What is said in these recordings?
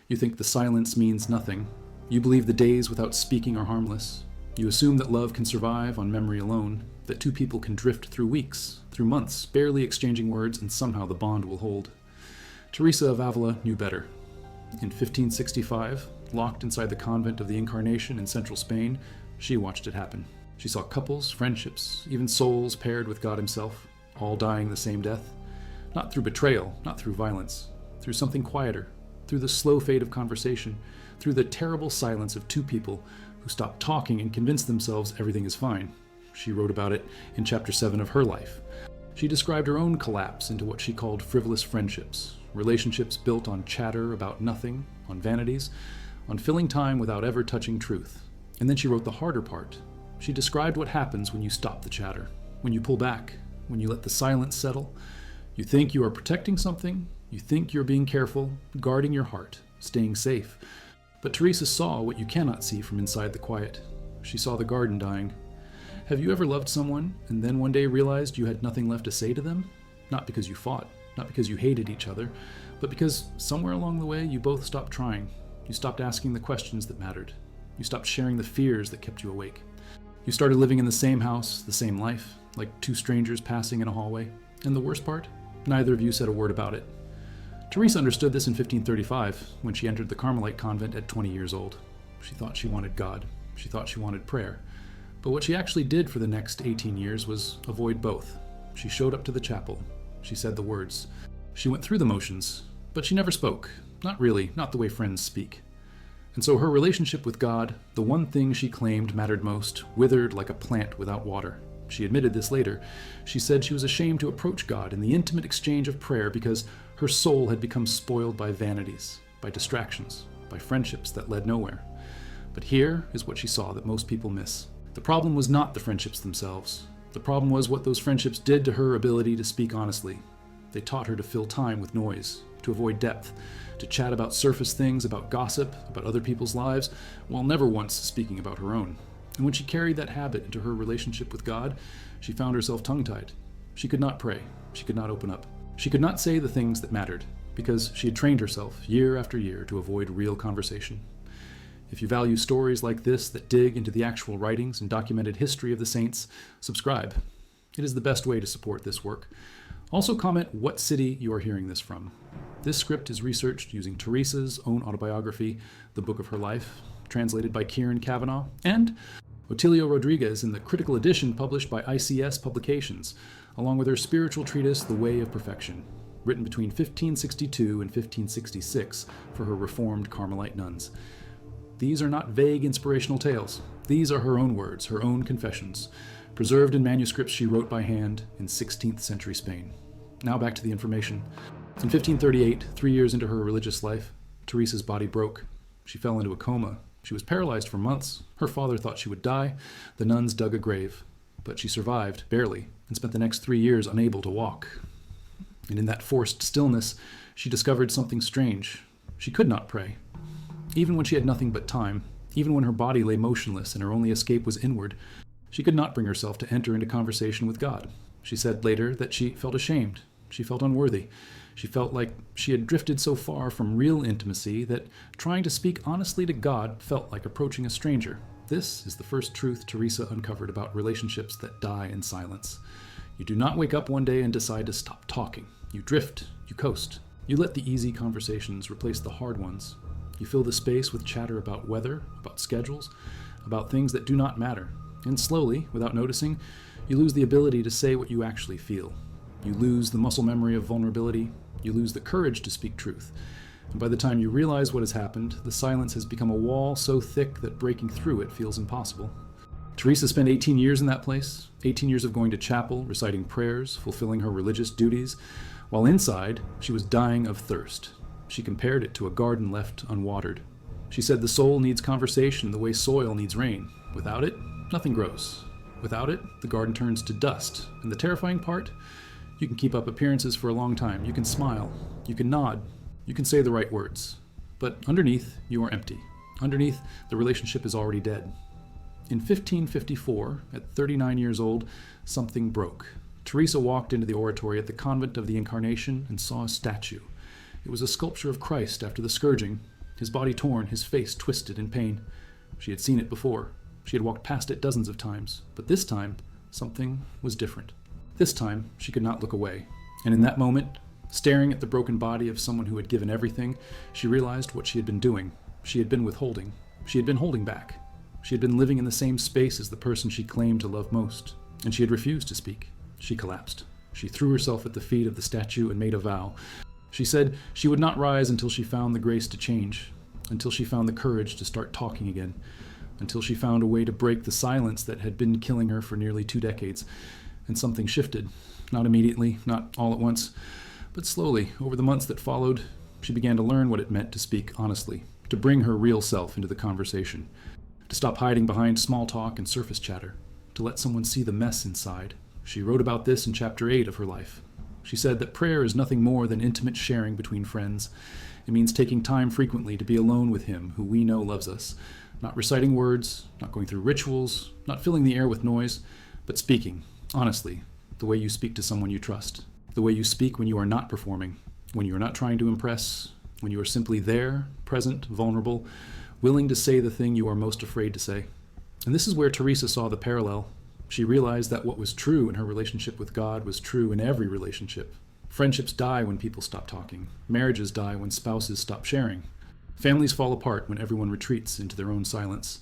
You think the silence means nothing. You believe the days without speaking are harmless. You assume that love can survive on memory alone, that two people can drift through weeks, through months, barely exchanging words, and somehow the bond will hold. Teresa of Avila knew better. In 1565, locked inside the convent of the Incarnation in central Spain, she watched it happen. She saw couples, friendships, even souls paired with God himself, all dying the same death. Not through betrayal, not through violence, through something quieter, through the slow fade of conversation, through the terrible silence of two people who stop talking and convince themselves everything is fine. She wrote about it in chapter 7 of her life. She described her own collapse into what she called frivolous friendships, relationships built on chatter about nothing, on vanities, on filling time without ever touching truth. And then she wrote the harder part. She described what happens when you stop the chatter, when you pull back, when you let the silence settle. You think you are protecting something, you think you're being careful, guarding your heart, staying safe. But Teresa saw what you cannot see from inside the quiet. She saw the garden dying. Have you ever loved someone and then one day realized you had nothing left to say to them? Not because you fought, not because you hated each other, but because somewhere along the way you both stopped trying. You stopped asking the questions that mattered. You stopped sharing the fears that kept you awake. You started living in the same house, the same life, like two strangers passing in a hallway. And the worst part? Neither of you said a word about it. Teresa understood this in 1535, when she entered the Carmelite convent at 20 years old. She thought she wanted God. She thought she wanted prayer. But what she actually did for the next 18 years was avoid both. She showed up to the chapel. She said the words. She went through the motions, but she never spoke. Not really, not the way friends speak. And so her relationship with God, the one thing she claimed mattered most, withered like a plant without water. She admitted this later. She said she was ashamed to approach God in the intimate exchange of prayer because her soul had become spoiled by vanities, by distractions, by friendships that led nowhere. But here is what she saw that most people miss. The problem was not the friendships themselves. The problem was what those friendships did to her ability to speak honestly. They taught her to fill time with noise, to avoid depth, to chat about surface things, about gossip, about other people's lives, while never once speaking about her own. And when she carried that habit into her relationship with God, she found herself tongue-tied. She could not pray. She could not open up. She could not say the things that mattered, because she had trained herself year after year to avoid real conversation. If you value stories like this that dig into the actual writings and documented history of the saints, subscribe. It is the best way to support this work. Also comment what city you are hearing this from. This script is researched using Teresa's own autobiography, The Book of Her Life, translated by Kieran Kavanagh, and Otilio Rodriguez in the critical edition published by ICS Publications, along with her spiritual treatise, The Way of Perfection, written between 1562 and 1566 for her Reformed Carmelite nuns. These are not vague inspirational tales. These are her own words, her own confessions, preserved in manuscripts she wrote by hand in 16th century Spain. Now back to the information. In 1538, 3 years into her religious life, Teresa's body broke. She fell into a coma. She was paralyzed for months. Her father thought she would die. The nuns dug a grave. But she survived, barely, and spent the next 3 years unable to walk. And in that forced stillness, she discovered something strange. She could not pray. Even when she had nothing but time, even when her body lay motionless and her only escape was inward, she could not bring herself to enter into conversation with God. She said later that she felt ashamed. She felt unworthy. She felt like she had drifted so far from real intimacy that trying to speak honestly to God felt like approaching a stranger. This is the first truth Teresa uncovered about relationships that die in silence. You do not wake up one day and decide to stop talking. You drift. You coast. You let the easy conversations replace the hard ones. You fill the space with chatter about weather, about schedules, about things that do not matter. And slowly, without noticing, you lose the ability to say what you actually feel. You lose the muscle memory of vulnerability. You lose the courage to speak truth. And by the time you realize what has happened, the silence has become a wall so thick that breaking through it feels impossible. Teresa spent 18 years in that place, 18 years of going to chapel, reciting prayers, fulfilling her religious duties, while inside, she was dying of thirst. She compared it to a garden left unwatered. She said the soul needs conversation the way soil needs rain. Without it, nothing grows. Without it, the garden turns to dust. And the terrifying part? You can keep up appearances for a long time. You can smile. You can nod. You can say the right words. But underneath, you are empty. Underneath, the relationship is already dead. In 1554, at 39 years old, something broke. Teresa walked into the oratory at the convent of the Incarnation and saw a statue. It was a sculpture of Christ after the scourging, his body torn, his face twisted in pain. She had seen it before. She had walked past it dozens of times, but this time, something was different. This time, she could not look away, and in that moment, staring at the broken body of someone who had given everything, she realized what she had been doing. She had been withholding. She had been holding back. She had been living in the same space as the person she claimed to love most, and she had refused to speak. She collapsed. She threw herself at the feet of the statue and made a vow. She said she would not rise until she found the grace to change, until she found the courage to start talking again, until she found a way to break the silence that had been killing her for nearly 2 decades. And something shifted. Not immediately, not all at once, but slowly, over the months that followed, she began to learn what it meant to speak honestly, to bring her real self into the conversation, to stop hiding behind small talk and surface chatter, to let someone see the mess inside. She wrote about this in chapter 8 of her life. She said that prayer is nothing more than intimate sharing between friends. It means taking time frequently to be alone with Him who we know loves us, not reciting words, not going through rituals, not filling the air with noise, but speaking, honestly, the way you speak to someone you trust, the way you speak when you are not performing, when you are not trying to impress, when you are simply there, present, vulnerable, willing to say the thing you are most afraid to say. And this is where Teresa saw the parallel. She realized that what was true in her relationship with God was true in every relationship. Friendships die when people stop talking. Marriages die when spouses stop sharing. Families fall apart when everyone retreats into their own silence.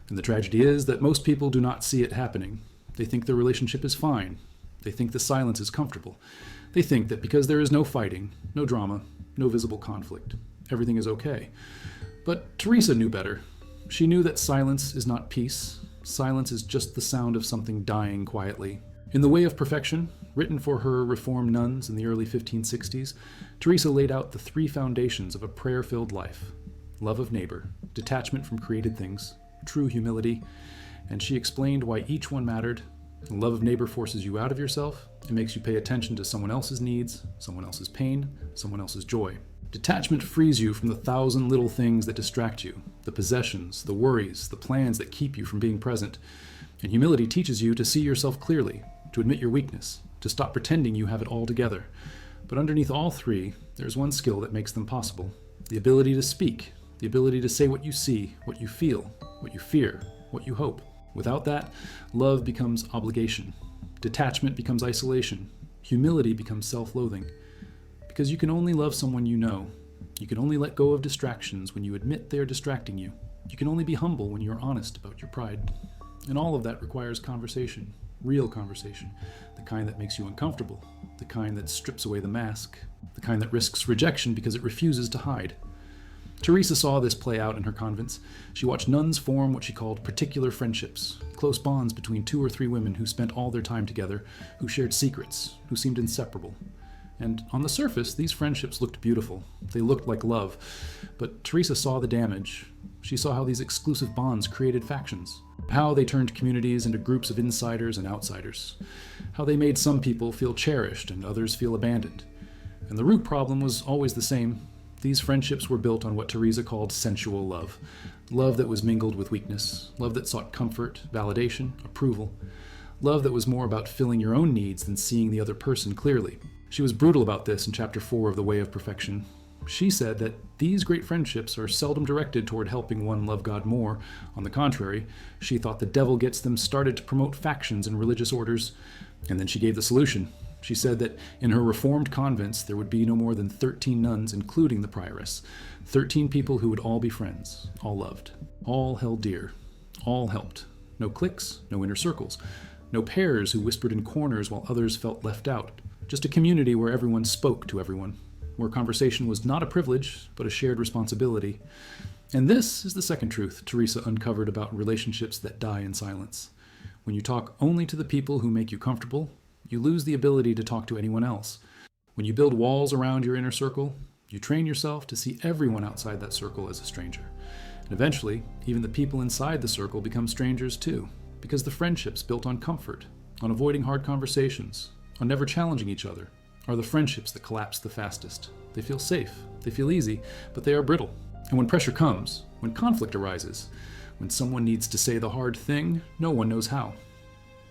And the tragedy is that most people do not see it happening. They think their relationship is fine. They think the silence is comfortable. They think that because there is no fighting, no drama, no visible conflict, everything is okay. But Teresa knew better. She knew that silence is not peace. Silence is just the sound of something dying quietly. In The Way of Perfection, written for her Reformed nuns in the early 1560s, Teresa laid out the 3 foundations of a prayer-filled life: love of neighbor, detachment from created things, true humility, and she explained why each one mattered. Love of neighbor forces you out of yourself. It makes you pay attention to someone else's needs, someone else's pain, someone else's joy. Detachment frees you from the 1,000 little things that distract you, the possessions, the worries, the plans that keep you from being present. And humility teaches you to see yourself clearly, to admit your weakness, to stop pretending you have it all together. But underneath all 3, there's one skill that makes them possible: the ability to speak, the ability to say what you see, what you feel, what you fear, what you hope. Without that, love becomes obligation. Detachment becomes isolation. Humility becomes self-loathing. Because you can only love someone you know. You can only let go of distractions when you admit they are distracting you. You can only be humble when you are honest about your pride. And all of that requires conversation, real conversation, the kind that makes you uncomfortable, the kind that strips away the mask, the kind that risks rejection because it refuses to hide. Teresa saw this play out in her convents. She watched nuns form what she called particular friendships, close bonds between 2 or 3 women who spent all their time together, who shared secrets, who seemed inseparable. And on the surface, these friendships looked beautiful. They looked like love. But Teresa saw the damage. She saw how these exclusive bonds created factions, how they turned communities into groups of insiders and outsiders, how they made some people feel cherished and others feel abandoned. And the root problem was always the same. These friendships were built on what Teresa called sensual love. Love that was mingled with weakness. Love that sought comfort, validation, approval. Love that was more about filling your own needs than seeing the other person clearly. She was brutal about this in chapter 4 of The Way of Perfection. She said that these great friendships are seldom directed toward helping one love God more. On the contrary, she thought the devil gets them started to promote factions and religious orders. And then she gave the solution. She said that in her Reformed convents there would be no more than 13 nuns, including the prioress. 13 people who would all be friends, all loved, all held dear, all helped. No cliques, no inner circles, no pairs who whispered in corners while others felt left out. Just a community where everyone spoke to everyone, where conversation was not a privilege, but a shared responsibility. And this is the second truth Teresa uncovered about relationships that die in silence. When you talk only to the people who make you comfortable, you lose the ability to talk to anyone else. When you build walls around your inner circle, you train yourself to see everyone outside that circle as a stranger. And eventually, even the people inside the circle become strangers too, because the friendships built on comfort, on avoiding hard conversations, on never challenging each other, are the friendships that collapse the fastest. They feel safe, they feel easy, but they are brittle. And when pressure comes, when conflict arises, when someone needs to say the hard thing, no one knows how,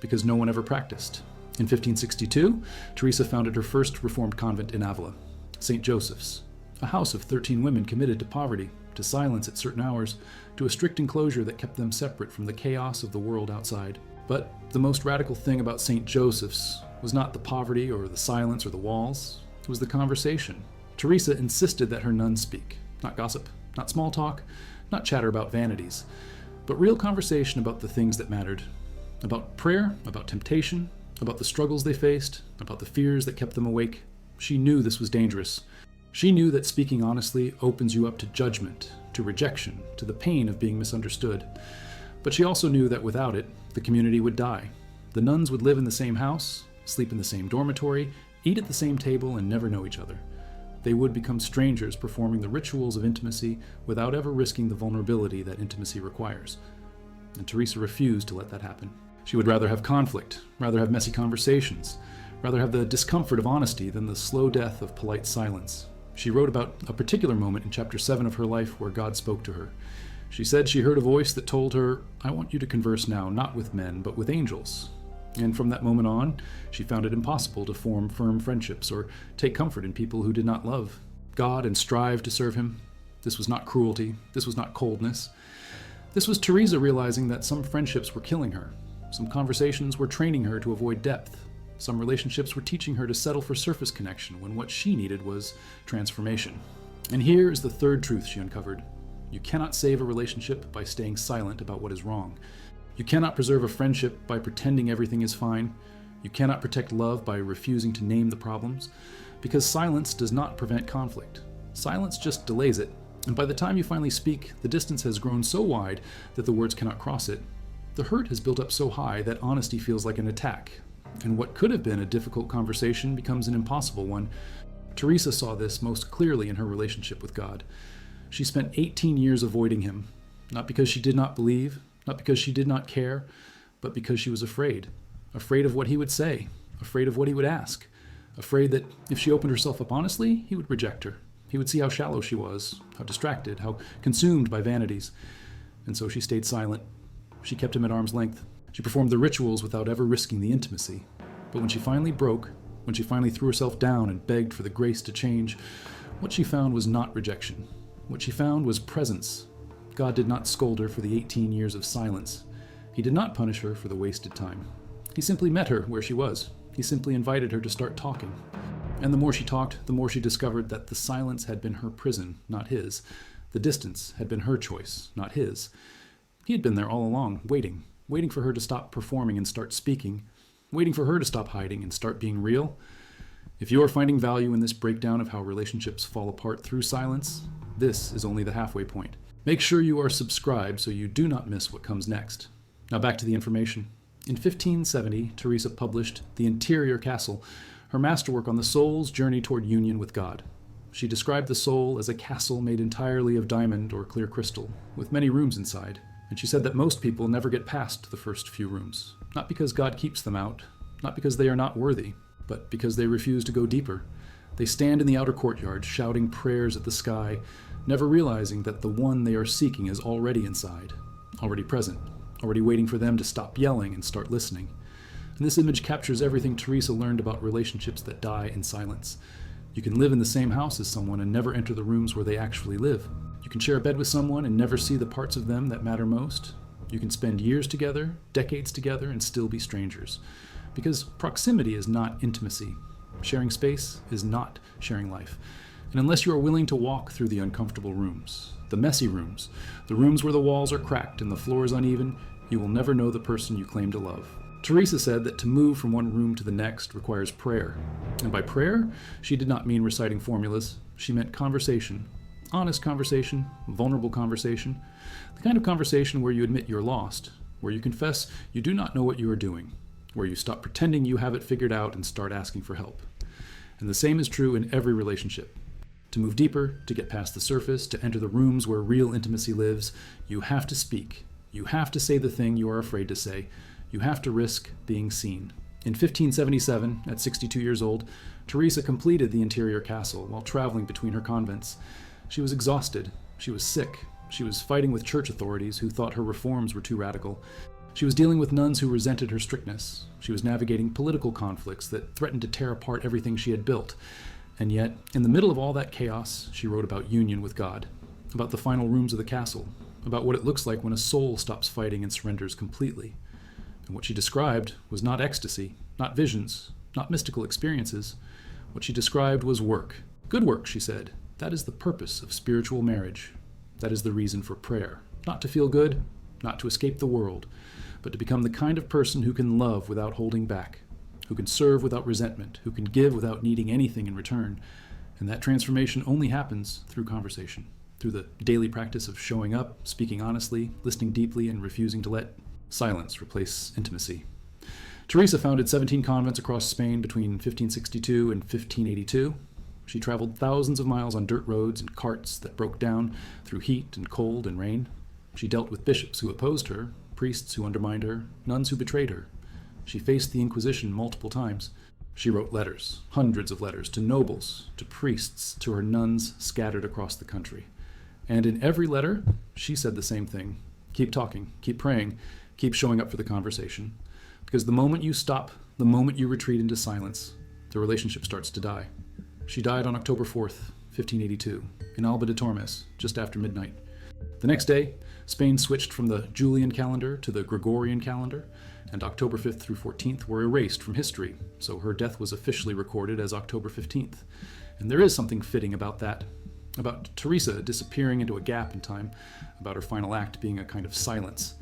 because no one ever practiced. In 1562, Teresa founded her first Reformed convent in Avila, St. Joseph's. A house of 13 women committed to poverty, to silence at certain hours, to a strict enclosure that kept them separate from the chaos of the world outside. But the most radical thing about St. Joseph's was not the poverty or the silence or the walls. It was the conversation. Teresa insisted that her nuns speak, not gossip, not small talk, not chatter about vanities, but real conversation about the things that mattered. About prayer, about temptation, about the struggles they faced, about the fears that kept them awake. She knew this was dangerous. She knew that speaking honestly opens you up to judgment, to rejection, to the pain of being misunderstood. But she also knew that without it, the community would die. The nuns would live in the same house, sleep in the same dormitory, eat at the same table, and never know each other. They would become strangers performing the rituals of intimacy without ever risking the vulnerability that intimacy requires. And Teresa refused to let that happen. She would rather have conflict, rather have messy conversations, rather have the discomfort of honesty than the slow death of polite silence. She wrote about a particular moment in chapter 7 of her life where God spoke to her. She said she heard a voice that told her, "I want you to converse now, not with men, but with angels." And from that moment on, she found it impossible to form firm friendships or take comfort in people who did not love God and strive to serve him. This was not cruelty. This was not coldness. This was Teresa realizing that some friendships were killing her. Some conversations were training her to avoid depth. Some relationships were teaching her to settle for surface connection when what she needed was transformation. And here is the third truth she uncovered. You cannot save a relationship by staying silent about what is wrong. You cannot preserve a friendship by pretending everything is fine. You cannot protect love by refusing to name the problems, because silence does not prevent conflict. Silence just delays it, and by the time you finally speak, the distance has grown so wide that the words cannot cross it. The hurt has built up so high that honesty feels like an attack, and what could have been a difficult conversation becomes an impossible one. Teresa saw this most clearly in her relationship with God. She spent 18 years avoiding him, not because she did not believe, not because she did not care, but because she was afraid. Afraid of what he would say, afraid of what he would ask, afraid that if she opened herself up honestly, he would reject her. He would see how shallow she was, how distracted, how consumed by vanities. And so she stayed silent. She kept him at arm's length. She performed the rituals without ever risking the intimacy. But when she finally broke, when she finally threw herself down and begged for the grace to change, what she found was not rejection. What she found was presence. God did not scold her for the 18 years of silence. He did not punish her for the wasted time. He simply met her where she was. He simply invited her to start talking. And the more she talked, the more she discovered that the silence had been her prison, not his. The distance had been her choice, not his. He had been there all along, waiting for her to stop performing and start speaking, waiting for her to stop hiding and start being real. If you are finding value in this breakdown of how relationships fall apart through silence, this is only the halfway point. Make sure you are subscribed so you do not miss what comes next. Now back to the information. In 1570, Teresa published The Interior Castle, her masterwork on the soul's journey toward union with God. She described the soul as a castle made entirely of diamond or clear crystal, with many rooms inside. And she said that most people never get past the first few rooms, not because God keeps them out, not because they are not worthy, but because they refuse to go deeper. They stand in the outer courtyard, shouting prayers at the sky, never realizing that the one they are seeking is already inside, already present, already waiting for them to stop yelling and start listening. And this image captures everything Teresa learned about relationships that die in silence. You can live in the same house as someone and never enter the rooms where they actually live. You can share a bed with someone and never see the parts of them that matter most. You can spend years together, decades together, and still be strangers. Because proximity is not intimacy. Sharing space is not sharing life. And unless you are willing to walk through the uncomfortable rooms, the messy rooms, the rooms where the walls are cracked and the floor is uneven, you will never know the person you claim to love. Teresa said that to move from one room to the next requires prayer. And by prayer, she did not mean reciting formulas. She meant conversation. Honest conversation, vulnerable conversation. The kind of conversation where you admit you're lost, where you confess you do not know what you are doing, where you stop pretending you have it figured out and start asking for help. And the same is true in every relationship. To move deeper, to get past the surface, to enter the rooms where real intimacy lives, you have to speak. You have to say the thing you are afraid to say. You have to risk being seen. In 1577, at 62 years old, Teresa completed the interior castle while traveling between her convents. She was exhausted. She was sick. She was fighting with church authorities who thought her reforms were too radical. She was dealing with nuns who resented her strictness. She was navigating political conflicts that threatened to tear apart everything she had built. And yet, in the middle of all that chaos, she wrote about union with God, about the final rooms of the castle, about what it looks like when a soul stops fighting and surrenders completely. And what she described was not ecstasy, not visions, not mystical experiences. What she described was work. Good work, she said. That is the purpose of spiritual marriage. That is the reason for prayer. Not to feel good, not to escape the world, but to become the kind of person who can love without holding back, who can serve without resentment, who can give without needing anything in return. And that transformation only happens through conversation, through the daily practice of showing up, speaking honestly, listening deeply, and refusing to let silence replace intimacy. Teresa founded 17 convents across Spain between 1562 and 1582. She traveled thousands of miles on dirt roads and carts that broke down through heat and cold and rain. She dealt with bishops who opposed her, priests who undermined her, nuns who betrayed her. She faced the Inquisition multiple times. She wrote letters, hundreds of letters, to nobles, to priests, to her nuns scattered across the country. And in every letter, she said the same thing. Keep talking, keep praying, keep showing up for the conversation. Because the moment you stop, the moment you retreat into silence, the relationship starts to die. She died on October 4th, 1582, in Alba de Tormes, just after midnight. The next day, Spain switched from the Julian calendar to the Gregorian calendar, and October 5th through 14th were erased from history, so her death was officially recorded as October 15th. And there is something fitting about that, about Teresa disappearing into a gap in time, about her final act being a kind of silence.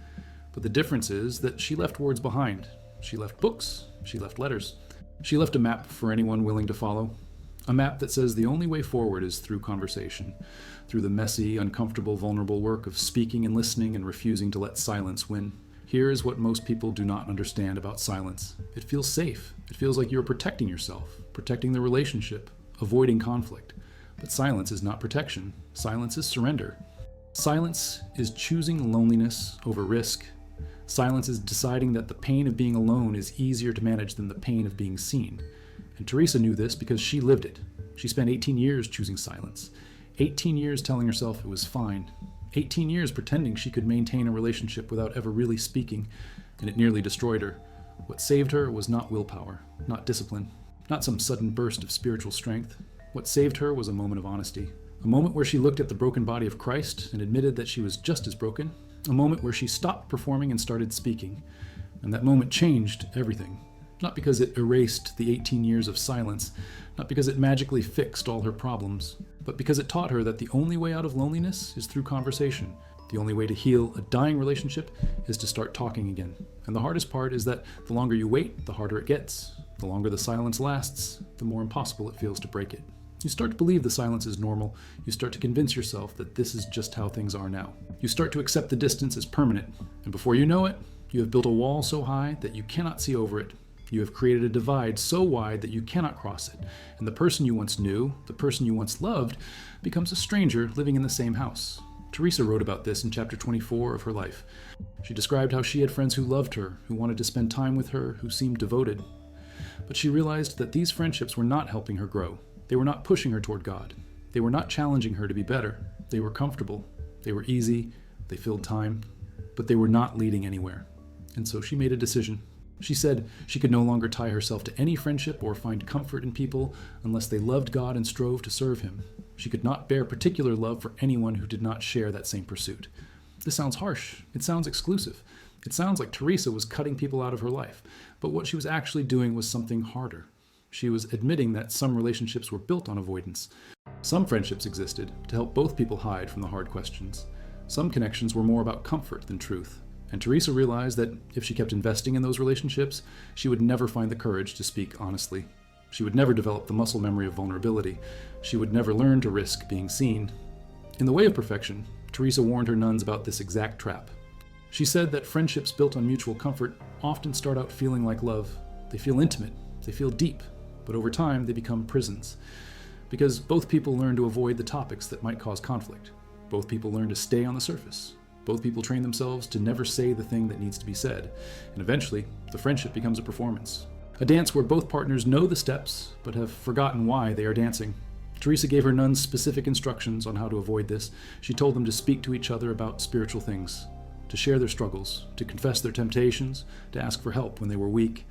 But the difference is that she left words behind. She left books, she left letters. She left a map for anyone willing to follow. A map that says the only way forward is through conversation, through the messy, uncomfortable, vulnerable work of speaking and listening and refusing to let silence win. Here is what most people do not understand about silence. It feels safe. It feels like you're protecting yourself, protecting the relationship, avoiding conflict. But silence is not protection. Silence is surrender. Silence is choosing loneliness over risk. Silence is deciding that the pain of being alone is easier to manage than the pain of being seen. And Teresa knew this because she lived it. She spent 18 years choosing silence. 18 years telling herself it was fine. 18 years pretending she could maintain a relationship without ever really speaking, and it nearly destroyed her. What saved her was not willpower, not discipline, not some sudden burst of spiritual strength. What saved her was a moment of honesty. A moment where she looked at the broken body of Christ and admitted that she was just as broken. A moment where she stopped performing and started speaking. And that moment changed everything. Not because it erased the 18 years of silence, not because it magically fixed all her problems, but because it taught her that the only way out of loneliness is through conversation. The only way to heal a dying relationship is to start talking again. And the hardest part is that the longer you wait, the harder it gets. The longer the silence lasts, the more impossible it feels to break it. You start to believe the silence is normal. You start to convince yourself that this is just how things are now. You start to accept the distance as permanent. And before you know it, you have built a wall so high that you cannot see over it. You have created a divide so wide that you cannot cross it. And the person you once knew, the person you once loved, becomes a stranger living in the same house. Teresa wrote about this in chapter 24 of her life. She described how she had friends who loved her, who wanted to spend time with her, who seemed devoted. But she realized that these friendships were not helping her grow. They were not pushing her toward God. They were not challenging her to be better. They were comfortable. They were easy. They filled time. But they were not leading anywhere. And so she made a decision. She said she could no longer tie herself to any friendship or find comfort in people unless they loved God and strove to serve Him. She could not bear particular love for anyone who did not share that same pursuit. This sounds harsh. It sounds exclusive. It sounds like Teresa was cutting people out of her life. But what she was actually doing was something harder. She was admitting that some relationships were built on avoidance. Some friendships existed to help both people hide from the hard questions. Some connections were more about comfort than truth. And Teresa realized that if she kept investing in those relationships, she would never find the courage to speak honestly. She would never develop the muscle memory of vulnerability. She would never learn to risk being seen. In the way of perfection, Teresa warned her nuns about this exact trap. She said that friendships built on mutual comfort often start out feeling like love. They feel intimate, they feel deep, but over time they become prisons. Because both people learn to avoid the topics that might cause conflict. Both people learn to stay on the surface. Both people train themselves to never say the thing that needs to be said, and eventually, the friendship becomes a performance. A dance where both partners know the steps, but have forgotten why they are dancing. Teresa gave her nuns specific instructions on how to avoid this. She told them to speak to each other about spiritual things, to share their struggles, to confess their temptations, to ask for help when they were weak,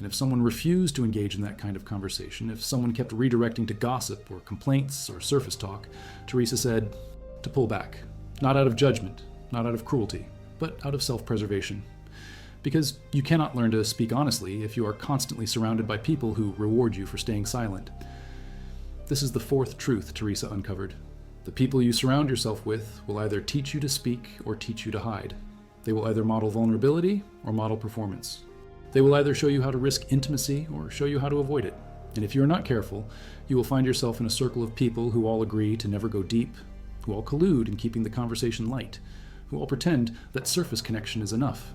And if someone refused to engage in that kind of conversation, if someone kept redirecting to gossip or complaints or surface talk, Teresa said to pull back, not out of judgment, not out of cruelty, but out of self-preservation. Because you cannot learn to speak honestly if you are constantly surrounded by people who reward you for staying silent. This is the fourth truth Teresa uncovered. The people you surround yourself with will either teach you to speak or teach you to hide. They will either model vulnerability or model performance. They will either show you how to risk intimacy or show you how to avoid it. And if you are not careful, you will find yourself in a circle of people who all agree to never go deep, who all collude in keeping the conversation light, who all pretend that surface connection is enough.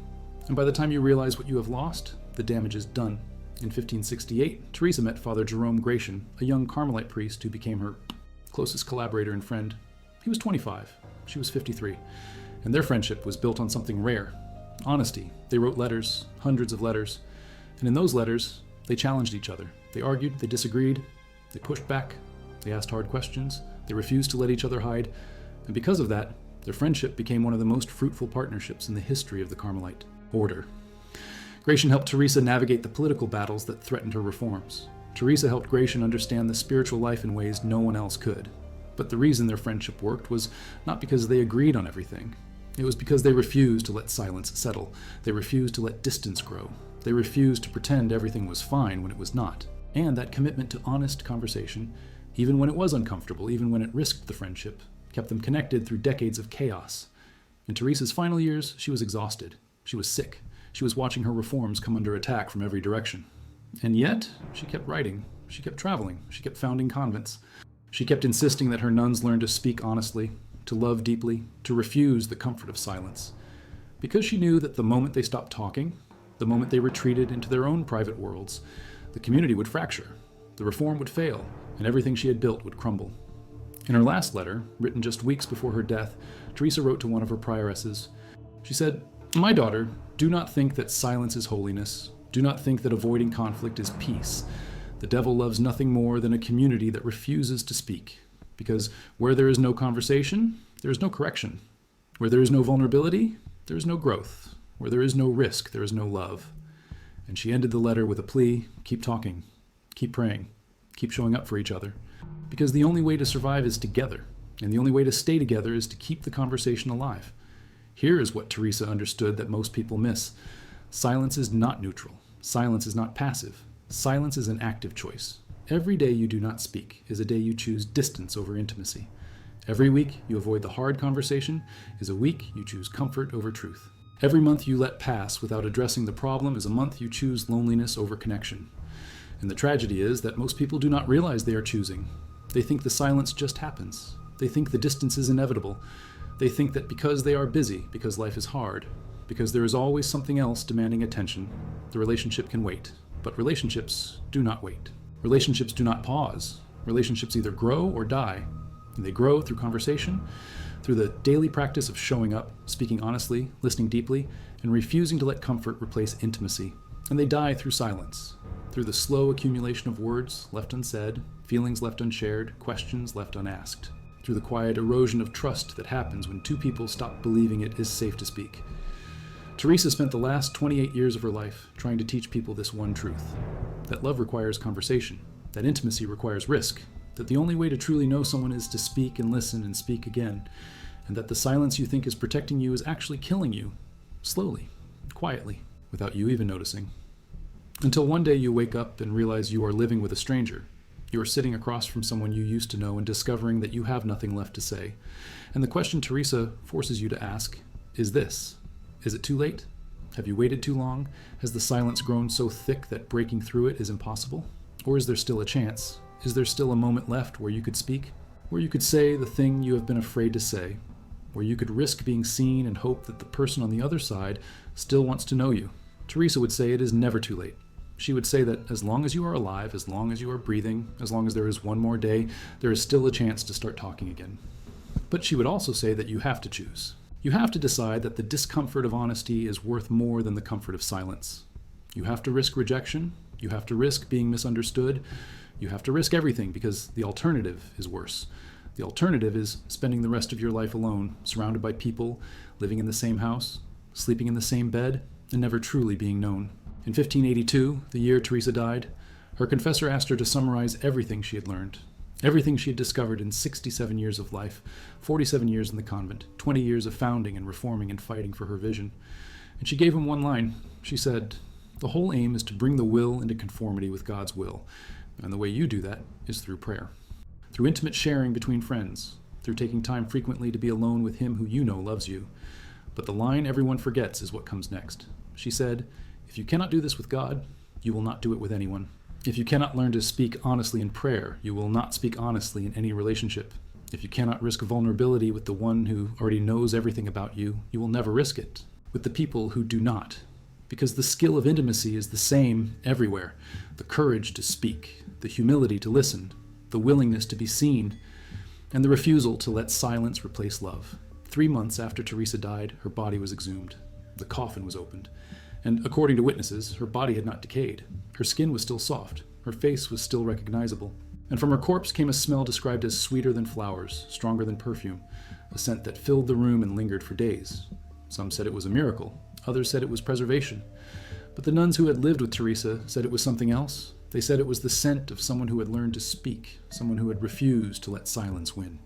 And by the time you realize what you have lost, the damage is done. In 1568, Teresa met Father Jerome Gratian, a young Carmelite priest who became her closest collaborator and friend. He was 25, she was 53, and their friendship was built on something rare: honesty. They wrote letters, hundreds of letters, and in those letters, they challenged each other. They argued, they disagreed, they pushed back, they asked hard questions, they refused to let each other hide, and because of that, their friendship became one of the most fruitful partnerships in the history of the Carmelite order. Gratian helped Teresa navigate the political battles that threatened her reforms. Teresa helped Gratian understand the spiritual life in ways no one else could. But the reason their friendship worked was not because they agreed on everything. It was because they refused to let silence settle. They refused to let distance grow. They refused to pretend everything was fine when it was not. And that commitment to honest conversation, even when it was uncomfortable, even when it risked the friendship, kept them connected through decades of chaos. In Teresa's final years, she was exhausted. She was sick. She was watching her reforms come under attack from every direction. And yet, she kept writing. She kept traveling. She kept founding convents. She kept insisting that her nuns learn to speak honestly, to love deeply, to refuse the comfort of silence. Because she knew that the moment they stopped talking, the moment they retreated into their own private worlds, the community would fracture, the reform would fail, and everything she had built would crumble. In her last letter, written just weeks before her death, Teresa wrote to one of her prioresses. She said, "My daughter, do not think that silence is holiness. Do not think that avoiding conflict is peace. The devil loves nothing more than a community that refuses to speak. Because where there is no conversation, there is no correction. Where there is no vulnerability, there is no growth. Where there is no risk, there is no love." And she ended the letter with a plea: keep talking, keep praying, keep showing up for each other. Because the only way to survive is together, and the only way to stay together is to keep the conversation alive. Here is what Teresa understood that most people miss. Silence is not neutral. Silence is not passive. Silence is an active choice. Every day you do not speak is a day you choose distance over intimacy. Every week you avoid the hard conversation is a week you choose comfort over truth. Every month you let pass without addressing the problem is a month you choose loneliness over connection. And the tragedy is that most people do not realize they are choosing. They think the silence just happens. They think the distance is inevitable. They think that because they are busy, because life is hard, because there is always something else demanding attention, the relationship can wait. But relationships do not wait. Relationships do not pause. Relationships either grow or die. And they grow through conversation, through the daily practice of showing up, speaking honestly, listening deeply, and refusing to let comfort replace intimacy. And they die through silence, through the slow accumulation of words left unsaid, feelings left unshared, questions left unasked, through the quiet erosion of trust that happens when two people stop believing it is safe to speak. Teresa spent the last 28 years of her life trying to teach people this one truth: that love requires conversation, that intimacy requires risk, that the only way to truly know someone is to speak and listen and speak again, and that the silence you think is protecting you is actually killing you, slowly, quietly, without you even noticing. Until one day you wake up and realize you are living with a stranger. You are sitting across from someone you used to know and discovering that you have nothing left to say. And the question Teresa forces you to ask is this: is it too late? Have you waited too long? Has the silence grown so thick that breaking through it is impossible? Or is there still a chance? Is there still a moment left where you could speak? Where you could say the thing you have been afraid to say? Where you could risk being seen and hope that the person on the other side still wants to know you? Teresa would say it is never too late. She would say that as long as you are alive, as long as you are breathing, as long as there is one more day, there is still a chance to start talking again. But she would also say that you have to choose. You have to decide that the discomfort of honesty is worth more than the comfort of silence. You have to risk rejection. You have to risk being misunderstood. You have to risk everything because the alternative is worse. The alternative is spending the rest of your life alone, surrounded by people, living in the same house, sleeping in the same bed, and never truly being known. In 1582, the year Teresa died, her confessor asked her to summarize everything she had learned, everything she had discovered in 67 years of life, 47 years in the convent, 20 years of founding and reforming and fighting for her vision. And she gave him one line. She said, "The whole aim is to bring the will into conformity with God's will, and the way you do that is through prayer, through intimate sharing between friends, through taking time frequently to be alone with him who you know loves you. But the line everyone forgets is what comes next." She said, "If you cannot do this with God, you will not do it with anyone. If you cannot learn to speak honestly in prayer, you will not speak honestly in any relationship. If you cannot risk vulnerability with the one who already knows everything about you, you will never risk it with the people who do not. Because the skill of intimacy is the same everywhere. The courage to speak, the humility to listen, the willingness to be seen, and the refusal to let silence replace love." 3 months after Teresa died, her body was exhumed. The coffin was opened. And according to witnesses, her body had not decayed. Her skin was still soft. Her face was still recognizable. And from her corpse came a smell described as sweeter than flowers, stronger than perfume, a scent that filled the room and lingered for days. Some said it was a miracle. Others said it was preservation. But the nuns who had lived with Teresa said it was something else. They said it was the scent of someone who had learned to speak, someone who had refused to let silence win.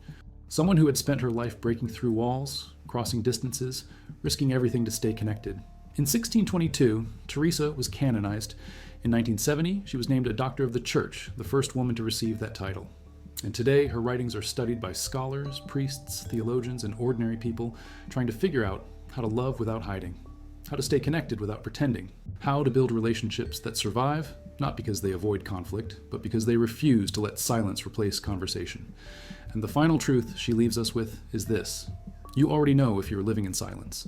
Someone who had spent her life breaking through walls, crossing distances, risking everything to stay connected. In 1622, Teresa was canonized. In 1970, she was named a Doctor of the Church, the first woman to receive that title. And today, her writings are studied by scholars, priests, theologians, and ordinary people trying to figure out how to love without hiding, how to stay connected without pretending, how to build relationships that survive, not because they avoid conflict, but because they refuse to let silence replace conversation. And the final truth she leaves us with is this: you already know if you're living in silence.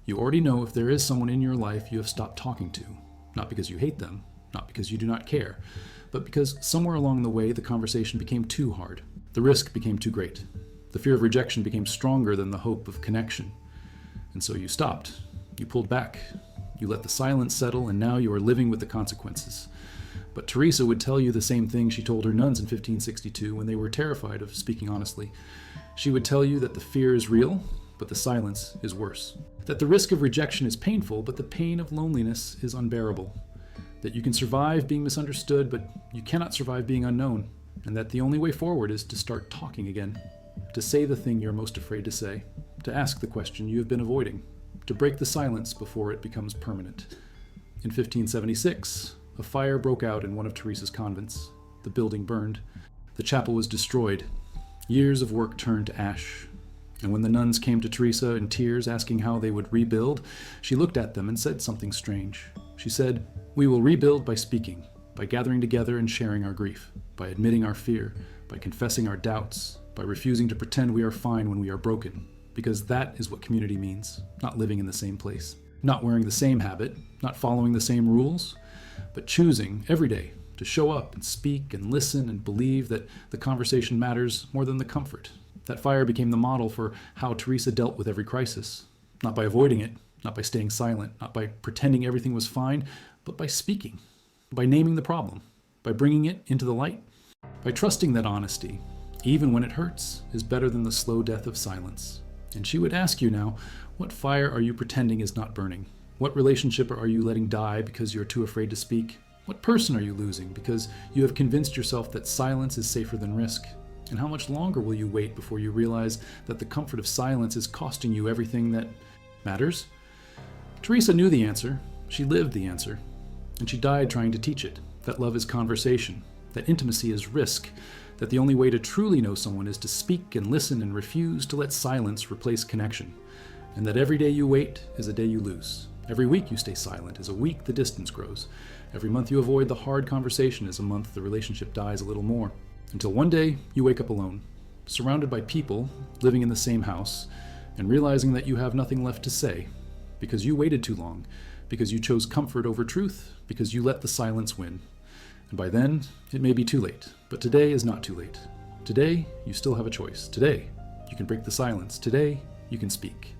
You already know if there is someone in your life you have stopped talking to, not because you hate them, not because you do not care, but because somewhere along the way the conversation became too hard. The risk became too great. The fear of rejection became stronger than the hope of connection. And so you stopped. You pulled back. You let the silence settle, and now you are living with the consequences. But Teresa would tell you the same thing she told her nuns in 1562 when they were terrified of speaking honestly. She would tell you that the fear is real, but the silence is worse. That the risk of rejection is painful, but the pain of loneliness is unbearable. That you can survive being misunderstood, but you cannot survive being unknown. And that the only way forward is to start talking again. To say the thing you're most afraid to say. To ask the question you have been avoiding. To break the silence before it becomes permanent. In 1576, a fire broke out in one of Teresa's convents. The building burned. The chapel was destroyed. Years of work turned to ash. And when the nuns came to Teresa in tears asking how they would rebuild, she looked at them and said something strange. She said, "We will rebuild by speaking, by gathering together and sharing our grief, by admitting our fear, by confessing our doubts, by refusing to pretend we are fine when we are broken, because that is what community means, not living in the same place, not wearing the same habit, not following the same rules, but choosing every day to show up and speak and listen and believe that the conversation matters more than the comfort." That fire became the model for how Teresa dealt with every crisis, not by avoiding it, not by staying silent, not by pretending everything was fine, but by speaking, by naming the problem, by bringing it into the light, by trusting that honesty, even when it hurts, is better than the slow death of silence. And she would ask you now, what fire are you pretending is not burning? What relationship are you letting die because you're too afraid to speak? What person are you losing because you have convinced yourself that silence is safer than risk? And how much longer will you wait before you realize that the comfort of silence is costing you everything that matters? Teresa knew the answer. She lived the answer. And she died trying to teach it, that love is conversation, that intimacy is risk, that the only way to truly know someone is to speak and listen and refuse to let silence replace connection, and that every day you wait is a day you lose. Every week you stay silent is a week the distance grows. Every month you avoid the hard conversation is a month the relationship dies a little more. Until one day, you wake up alone, surrounded by people living in the same house, and realizing that you have nothing left to say, because you waited too long, because you chose comfort over truth, because you let the silence win. And by then, it may be too late, but today is not too late. Today, you still have a choice. Today, you can break the silence. Today, you can speak.